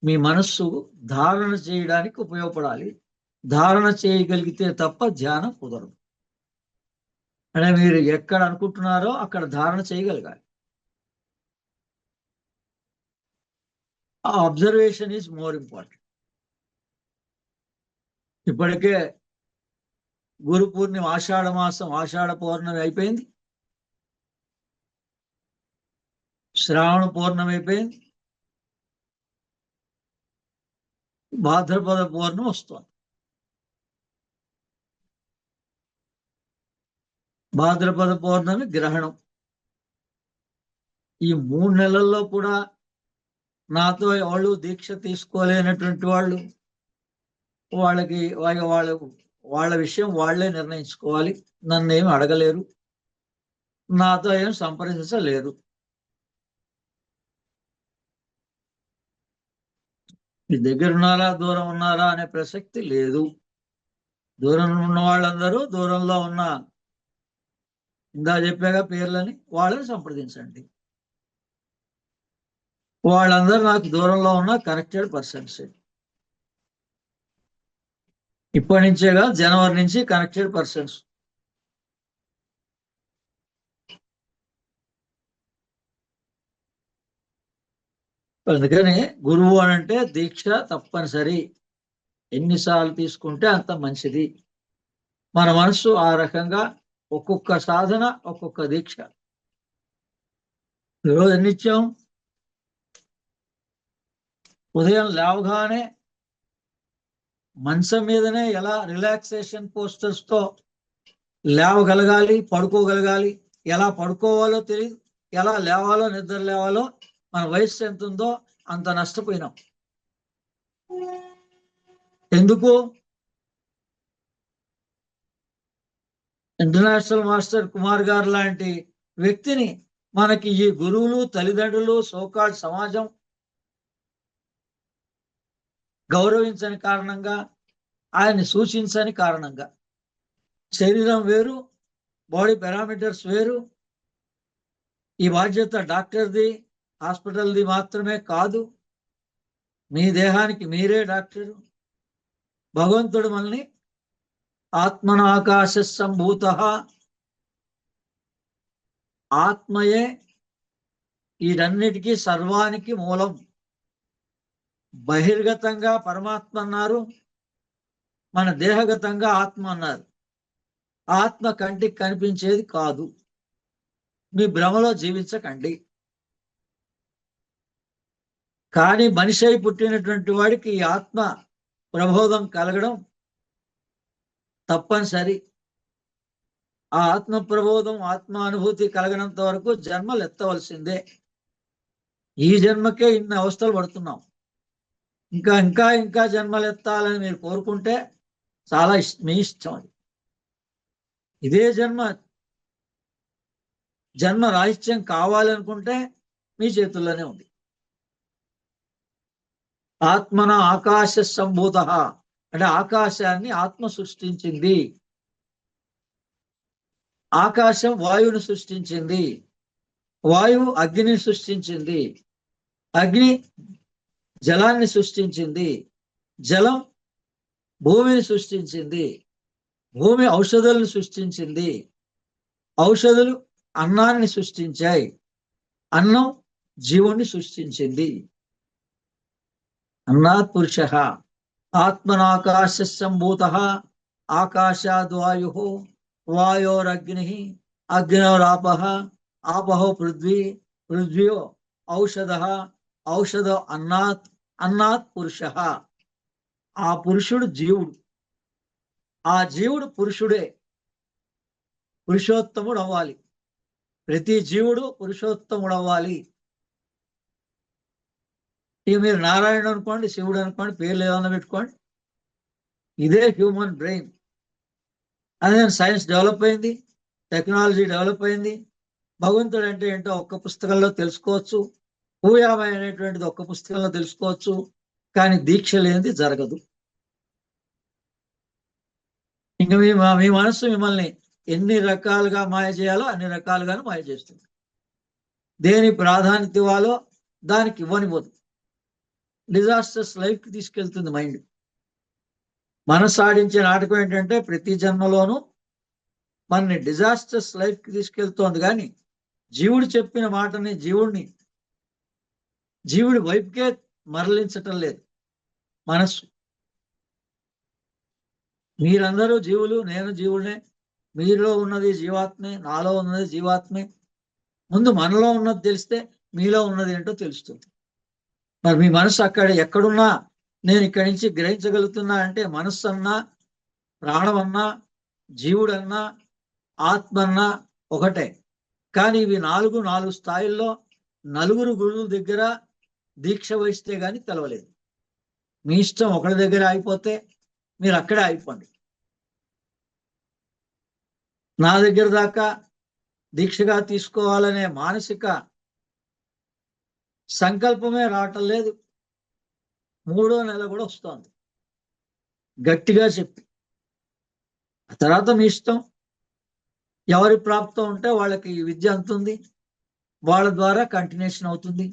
మీ మనస్సు ధారణ చేయడానికి ఉపయోగపడాలి. ధారణ చేయగలిగితే తప్ప ధ్యానం కుదరదు. అంటే మీరు ఎక్కడ అనుకుంటున్నారో అక్కడ ధారణ చేయగలగాలి. ఆ అబ్జర్వేషన్ ఈజ్ మోర్ ఇంపార్టెంట్. ఇప్పటికే గురు పూర్ణిమ, ఆషాఢ మాసం, ఆషాఢ పౌర్ణమి అయిపోయింది, శ్రావణ పౌర్ణమి అయిపోయింది, భాద్రపద పౌర్ణమి వస్తుంది. భాద్రపద పౌర్ణమి గ్రహణం. ఈ 3 నెలల్లో కూడా నాతో ఎవరు దీక్ష తీసుకోలేనటువంటి వాళ్ళు వాళ్ళకి వాళ్ళ విషయం వాళ్ళే నిర్ణయించుకోవాలి. నన్ను ఏమి అడగలేరు, నాతో ఏం సంప్రదించలేరు. మీ దగ్గర ఉన్నారా దూరం ఉన్నారా అనే ప్రసక్తి లేదు. దూరం ఉన్న వాళ్ళందరూ దూరంలో ఉన్న ఇందా చెప్పాగా పేర్లని వాళ్ళని సంప్రదించండి. వాళ్ళందరూ నాకు దూరంలో ఉన్న కనెక్టెడ్ పర్సన్స్. ఇప్పటి నుంచేగా జనవరి నుంచి కనెక్టెడ్ పర్సన్స్. అందుకని గురువు అని అంటే దీక్ష తప్పనిసరి. ఎన్నిసార్లు తీసుకుంటే అంత మంచిది. మన మనస్సు ఆ రకంగా ఒక్కొక్క సాధన ఒక్కొక్క దీక్ష. ఈరోజు నిత్యం ఉదయం లేవగానే మంచం మీదనే ఎలా రిలాక్సేషన్ పోస్టర్స్ తో లేవగలగాలి, పడుకోగలగాలి. ఎలా పడుకోవాలో తెలియదు, ఎలా లేవాలో, నిద్ర లేవాలో. మన వయస్సు ఎంత ఉందో అంత నష్టపోయినాం. ఎందుకు? ఇంటర్నేషనల్ మాస్టర్ కుమార్ గారు లాంటి వ్యక్తిని మనకి ఈ గురువులు, తల్లిదండ్రులు, సోకాల్ సమాజం గౌరవించని కారణంగా, ఆయన్ని సూచించని కారణంగా. శరీరం వేరు, బాడీ పారామీటర్స్ వేరు. ఈ బాధ్యత డాక్టర్ది, హాస్పిటల్ది మాత్రమే కాదు. మీ దేహానికి మీరే డాక్టరు. భగవంతుడు మనల్ని ఆత్మనాకాశ సంభూత, ఆత్మయే వీటన్నిటికీ సర్వానికి మూలం. బహిర్గతంగా పరమాత్మ అన్నారు, మన దేహగతంగా ఆత్మ అన్నారు. ఆత్మ కంటికి కనిపించేది కాదు. మీ భ్రమలో జీవించకండి. కానీ మనిషి అయి పుట్టినటువంటి వాడికి ఈ ఆత్మ ప్రబోధం కలగడం తప్పనిసరి. ఆ ఆత్మ ప్రబోధం, ఆత్మానుభూతి కలగనంత వరకు జన్మలు ఎత్తవలసిందే. ఈ జన్మకే ఇన్ని అవస్థలు పడుతున్నాం. ఇంకా ఇంకా ఇంకా జన్మలు ఎత్తాలని మీరు కోరుకుంటే చాలా మీ ఇష్టం. అది ఇదే జన్మ రాహిత్యం కావాలనుకుంటే మీ చేతుల్లోనే ఉంది. ఆత్మన ఆకాశ సంభూత అంటే ఆకాశాన్ని ఆత్మ సృష్టించింది. ఆకాశం వాయువును సృష్టించింది. వాయువు అగ్నిని సృష్టించింది. అగ్ని జలాన్ని సృష్టించింది. జలం భూమిని సృష్టించింది. భూమి ఔషధాలను సృష్టించింది. ఔషధులు అన్నాన్ని సృష్టించాయి. అన్నం జీవుణ్ణి సృష్టించింది. అన్నాత్ పురుష ఆత్మనాకాశ సంభూత ఆకాశాద్వాయు వాయోరగ్ని అగ్నిరాప ఆపహో పృథ్వీ పృథ్వ్యో ఔషధ అన్నాత్ పురుష. ఆ పురుషుడు జీవుడు. ఆ జీవుడు పురుషుడే. పురుషోత్తముడు అవ్వాలి. ప్రతి జీవుడు పురుషోత్తముడు అవ్వాలి. ఇక మీరు నారాయణ అనుకోండి, శివుడు అనుకోండి, పేర్లు ఏమన్నా పెట్టుకోండి. ఇదే హ్యూమన్ బ్రెయిన్. అదే సైన్స్ డెవలప్ అయింది, టెక్నాలజీ డెవలప్ అయింది. భగవంతుడు అంటే ఏంటో ఒక్క పుస్తకంలో తెలుసుకోవచ్చు. పూయామయ అనేటువంటిది ఒక్క పుస్తకంలో తెలుసుకోవచ్చు. కానీ దీక్ష లేనిది జరగదు. ఇంకా మీ మనస్సు మిమ్మల్ని ఎన్ని రకాలుగా మాయ చేయాలో అన్ని రకాలుగాను మాయ చేస్తుంది. దేని ప్రాధాన్యత ఇవ్వాలో దానికి ఇవ్వనివ్వదు. డిజాస్టర్స్ లైఫ్కి తీసుకెళ్తుంది మైండ్. మనసు ఆడించే నాటకం ఏంటంటే ప్రతి జన్మలోనూ మనని డిజాస్టర్స్ లైఫ్కి తీసుకెళ్తోంది. కానీ జీవుడు చెప్పిన మాటని జీవుడి వైపుకే మరలించటం లేదు మనస్సు. మీరందరూ జీవులు, నేను జీవుడినే. మీలో ఉన్నది జీవాత్మే, నాలో ఉన్నది జీవాత్మే. ముందు మనలో ఉన్నది తెలిస్తే మీలో ఉన్నది ఏంటో తెలుస్తుంది. మరి మీ మనసు ఎక్కడున్నా నేను ఇక్కడి నుంచి గ్రహించగలుగుతున్నా అంటే మనస్సు అన్నా, ప్రాణం అన్నా, జీవుడన్నా, ఆత్మ అన్నా ఒకటే. కానీ ఇవి నాలుగు స్థాయిల్లో నలుగురు గురువుల దగ్గర దీక్ష వహిస్తే గాని తెలవలేదు. మీ ఇష్టం ఒకరి దగ్గర అయిపోతే మీరు అక్కడే అయిపోండి. నా దగ్గర దాకా దీక్షగా తీసుకోవాలనే మానసిక సంకల్పమే రావటం లేదు. 3వ నెల కూడా వస్తోంది. గట్టిగా చెప్పి ఆ తర్వాత మీ ఇష్టం. ఎవరి ప్రాప్తం ఉంటే వాళ్ళకి విద్య అందుతుంది, వాళ్ళ ద్వారా కంటిన్యూషన్ అవుతుంది.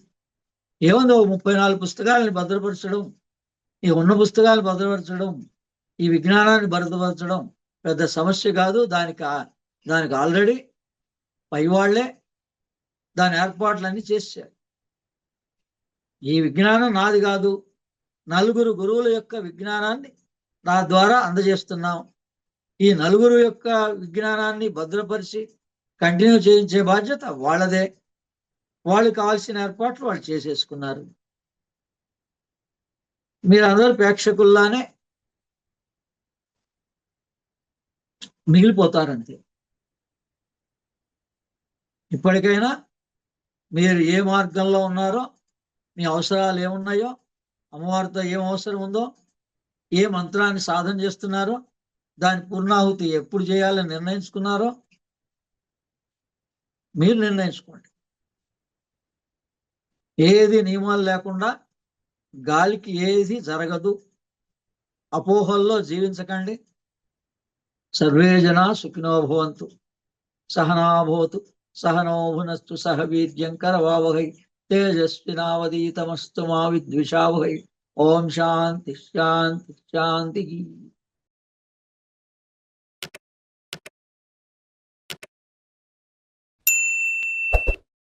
ఏముంది, 34 పుస్తకాలను భద్రపరచడం, ఈ ఉన్న పుస్తకాలను భద్రపరచడం, ఈ విజ్ఞానాన్ని భద్రపరచడం పెద్ద సమస్య కాదు. దానికి ఆల్రెడీ పై వాళ్లే దాని ఏర్పాట్లన్నీ చేశారు. ఈ విజ్ఞానం నాది కాదు, నలుగురు గురువుల యొక్క విజ్ఞానాన్ని నా ద్వారా అందజేస్తున్నాం. ఈ నలుగురు యొక్క విజ్ఞానాన్ని భద్రపరిచి కంటిన్యూ చేయించే బాధ్యత వాళ్ళదే. వాళ్ళు కావాల్సిన ఏర్పాట్లు వాళ్ళు చేసేసుకున్నారు. మీరందరూ ప్రేక్షకుల్లానే మిగిలిపోతారంతే. ఇప్పటికైనా మీరు ఏ మార్గంలో ఉన్నారో, మీ అవసరాలు ఏమున్నాయో, అమ్మవారితో ఏం అవసరం ఉందో, ఏ మంత్రాన్ని సాధన చేస్తున్నారో, దాని పూర్ణాహుతి ఎప్పుడు చేయాలని నిర్ణయించుకున్నారో మీరు నిర్ణయించుకోండి. ఏది నియమాలు లేకుండా గాలికి ఏది జరగదు. అపోహల్లో జీవించకండి. సర్వే జనా సుఖినో భవంతు, సహనా భవతు, సహనో భునస్తు, సహ వీర్యం కరవావహై, తేజస్వినావధీతమస్తు మా విద్విషావహై. ఓం శాంతి శాంతి శాంతి.